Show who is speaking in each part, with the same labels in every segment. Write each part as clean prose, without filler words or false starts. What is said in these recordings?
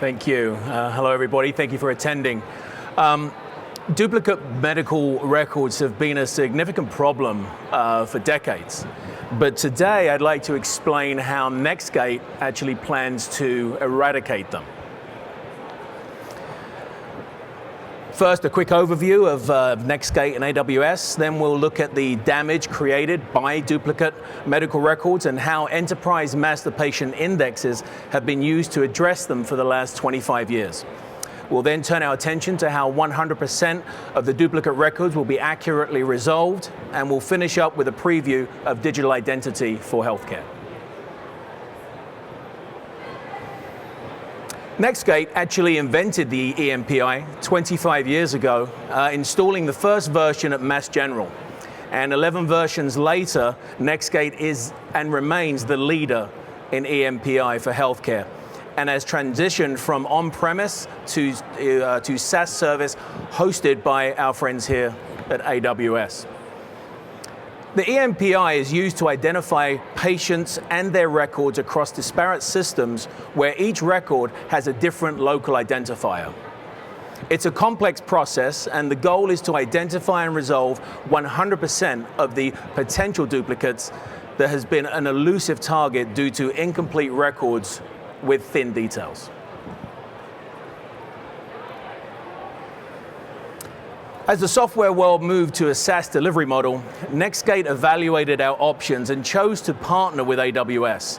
Speaker 1: Thank you. Hello, everybody. Thank you for attending. Duplicate medical records have been a significant problem for decades. But today, I'd like to explain how Nextgate actually plans to eradicate them. First, a quick overview of Nextgate and AWS. Then we'll look at the damage created by duplicate medical records and how enterprise master patient indexes have been used to address them for the last 25 years. We'll then turn our attention to how 100% of the duplicate records will be accurately resolved, and we'll finish up with a preview of digital identity for healthcare. Nextgate actually invented the EMPI 25 years ago, installing the first version at Mass General. And 11 versions later, Nextgate is and remains the leader in EMPI for healthcare, and has transitioned from on-premise to SaaS service hosted by our friends here at AWS. The EMPI is used to identify patients and their records across disparate systems where each record has a different local identifier. It's a complex process, and the goal is to identify and resolve 100% of the potential duplicates that has been an elusive target due to incomplete records with thin details. As the software world moved to a SaaS delivery model, Nextgate evaluated our options and chose to partner with AWS.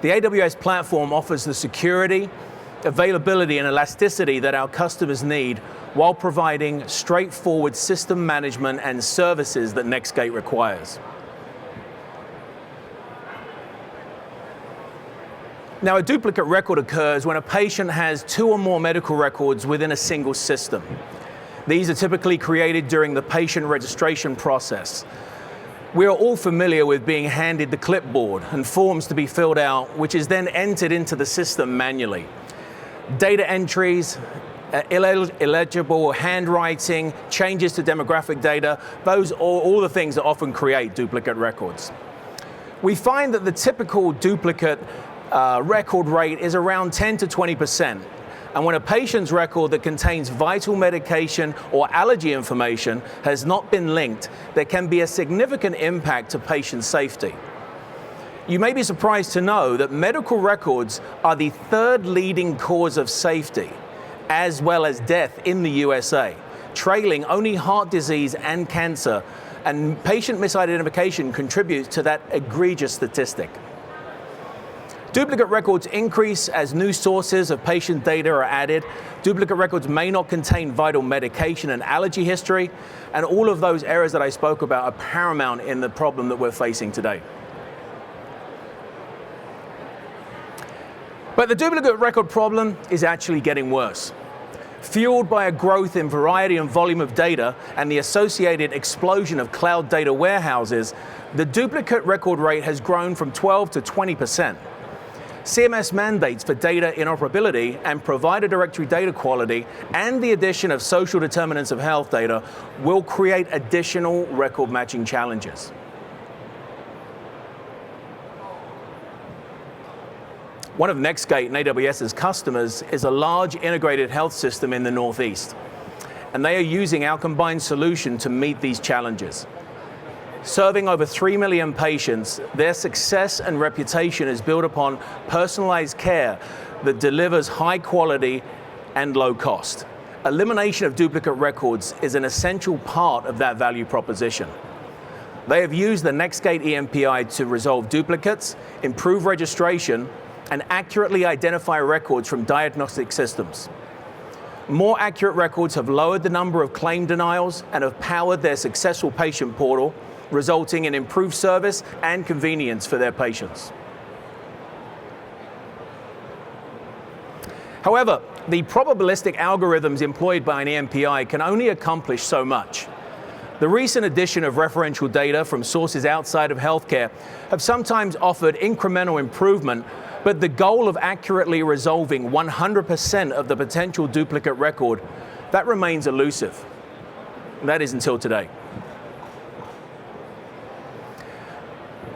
Speaker 1: The AWS platform offers the security, availability, and elasticity that our customers need while providing straightforward system management and services that Nextgate requires. Now, a duplicate record occurs when a patient has 2 or more medical records within a single system. These are typically created during the patient registration process. We are all familiar with being handed the clipboard and forms to be filled out, which is then entered into the system manually. Data entries, illegible handwriting, changes to demographic data, those are all the things that often create duplicate records. We find that the typical duplicate record rate is around 10 to 20%. And when a patient's record that contains vital medication or allergy information has not been linked, there can be a significant impact to patient safety. You may be surprised to know that medical records are the 3rd leading cause of safety, as well as death in the USA, trailing only heart disease and cancer, and patient misidentification contributes to that egregious statistic. Duplicate records increase as new sources of patient data are added. Duplicate records may not contain vital medication and allergy history, and all of those errors that I spoke about are paramount in the problem that we're facing today. But the duplicate record problem is actually getting worse. Fueled by a growth in variety and volume of data and the associated explosion of cloud data warehouses, the duplicate record rate has grown from 12 to 20%. CMS mandates for data interoperability and provider directory data quality and the addition of social determinants of health data will create additional record matching challenges. One of Nextgate and AWS's customers is a large integrated health system in the Northeast, and they are using our combined solution to meet these challenges. Serving over 3 million patients, their success and reputation is built upon personalized care that delivers high quality and low cost. Elimination of duplicate records is an essential part of that value proposition. They have used the Nextgate EMPI to resolve duplicates, improve registration, and accurately identify records from diagnostic systems. More accurate records have lowered the number of claim denials and have powered their successful patient portal, resulting in improved service and convenience for their patients. However, the probabilistic algorithms employed by an EMPI can only accomplish so much. The recent addition of referential data from sources outside of healthcare have sometimes offered incremental improvement, but the goal of accurately resolving 100% of the potential duplicate record, that remains elusive. That is until today.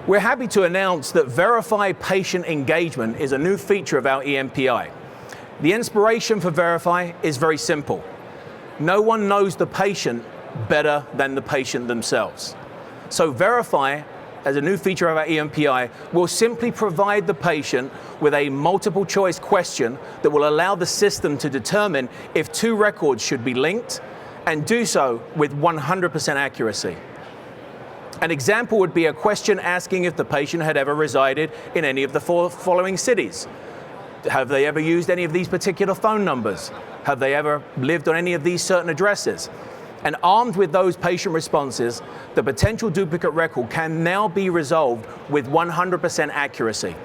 Speaker 1: We're happy to announce that Verify Patient Engagement is a new feature of our EMPI. The inspiration for Verify is very simple. No one knows the patient better than the patient themselves. So Verify, as a new feature of our EMPI, will simply provide the patient with a multiple choice question that will allow the system to determine if two records should be linked and do so with 100% accuracy. An example would be a question asking if the patient had ever resided in any of the following cities. Have they ever used any of these particular phone numbers? Have they ever lived on any of these certain addresses? And armed with those patient responses, the potential duplicate record can now be resolved with 100% accuracy.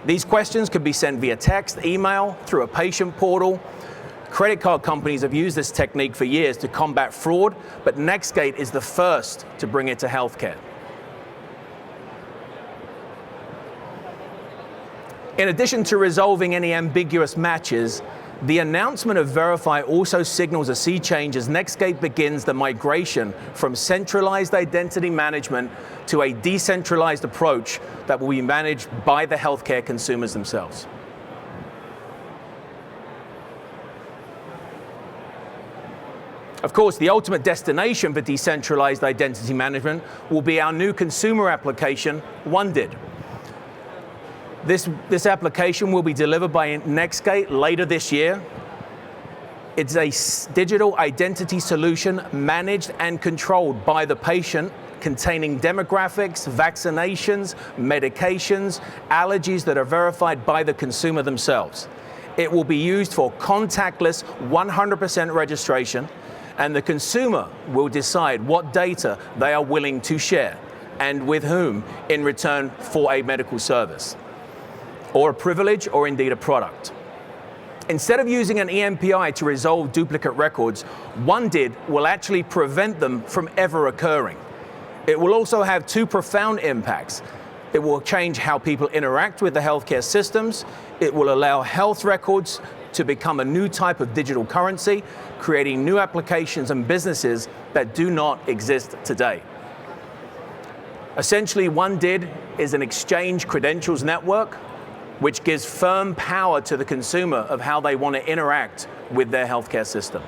Speaker 1: These questions could be sent via text, email, through a patient portal. Credit card companies have used this technique for years to combat fraud, but Nextgate is the first to bring it to healthcare. In addition to resolving any ambiguous matches, the announcement of Verify also signals a sea change as Nextgate begins the migration from centralized identity management to a decentralized approach that will be managed by the healthcare consumers themselves. Of course, the ultimate destination for decentralized identity management will be our new consumer application, oneDID. This application will be delivered by Nextgate later this year. It's a digital identity solution managed and controlled by the patient, containing demographics, vaccinations, medications, allergies that are verified by the consumer themselves. It will be used for contactless 100% registration, and the consumer will decide what data they are willing to share and with whom in return for a medical service, or a privilege, or indeed a product. Instead of using an EMPI to resolve duplicate records, oneDID will actually prevent them from ever occurring. It will also have two profound impacts. It will change how people interact with the healthcare systems. It will allow health records to become a new type of digital currency, creating new applications and businesses that do not exist today. Essentially, oneDID is an exchange credentials network which gives firm power to the consumer of how they want to interact with their healthcare system.